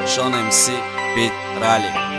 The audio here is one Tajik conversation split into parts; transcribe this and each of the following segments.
Sean MC Beat Rally.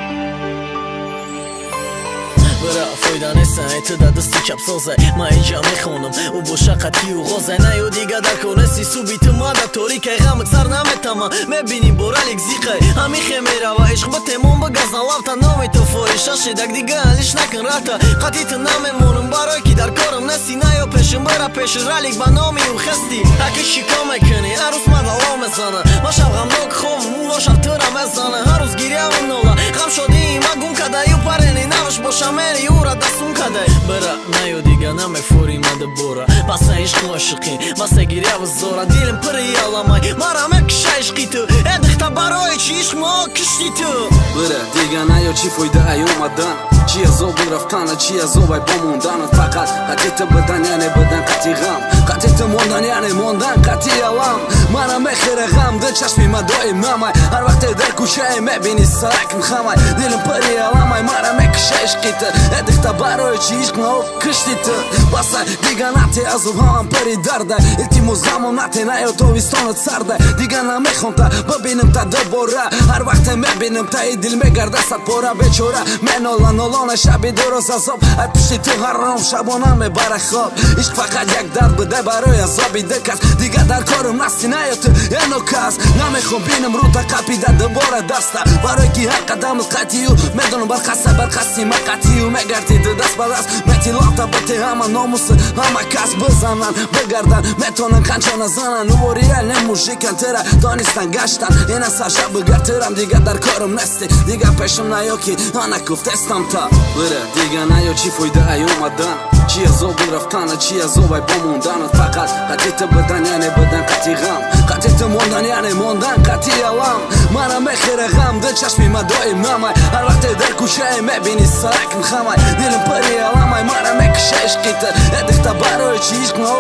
برا فایده نیستن ایت در دستی کپ سازه ما اینجا میخونم و با شقتی و غازه نیو دیگه در کنستی سوبیت ما در تاریکه غمت سر نمیتما میبینی بورالیک زیقه همی خمیره و عشق با تیمون بگزن لافتا نامی تو فوریشا شدک دیگه حلیش نکن راتا قطیت نمیمونم برای که در کارم نسی نیو پیشم برا پیش رالیک با نامی و خستی اکی شیکا میکنی هر روز من دلا میزنه ما شب غمناک خوم ما شب تو را میزنه هر روز گیریم و نولا غم شدی ما گم کده یو پرینی نوش باشم میری او را دستون کده برا نیو دیگه نمیفوری من دبورا بس عشق عاشقی بس گیریه و زورا دیلم پری یالامای مرا مکش عشقی تو ادختا برای چی عشق ما کشتی تو برا دیگه نیو چی فایده ای اومدن چی از او رفتن چی از او بای بموندن فقط قطیت بدن یعنی بدن قطی غم قطیت موندن یعنی موندن قطی علم منم بخیر غم دل چشمی من دائم نمای هر وقت در کوشه میبینی سرک میخمای دیلم پری علمای مرا مکش عشقیت ادختا برای چی عشق ما کشتیت بس دیگه نتی از او هم پری درده التیمو زمان نتی نیو تویستانت سرده دیگه نمیخوام تا ببینم تا دوباره هر وقت میبینم تا ای دل میگرده صد پاره بیچاره من شبی درست عذاب از پشتی تو حرام شبانه میبره خواب عشق فقط یک درد بده برای عذابی دکس دیگه در کارم نستی نیا تو اینو کس نمیخوام بینم رو تا قپیده دوباره دسته برای که هر قدم قطیو میدونم برخستی مقطیو میگردی دست به دست میتی لاتا بتی همه ناموس همه کس بزنن بگردن میتونن کنچه نزنن نوریل موشیکن تره دانستن گشتن این از شب بگرترم دیگه در کارم نستی دیگه پیشم نیا که آنه گفتستم تا برا دیگه نیو چی فایده ای اومدن چی از او رفتن چی از او بای بموندن فقط قطیت بدن یعنی بدن قطی غم قطیت موندن یعنی موندن قطی علم منم بخیر غم دل چشمی من دائم نمای هر وقت در کوشه میبینی سرک میخمای دیلم پری علمای مرا مکش عشقیت ادختا برای چی عشق ما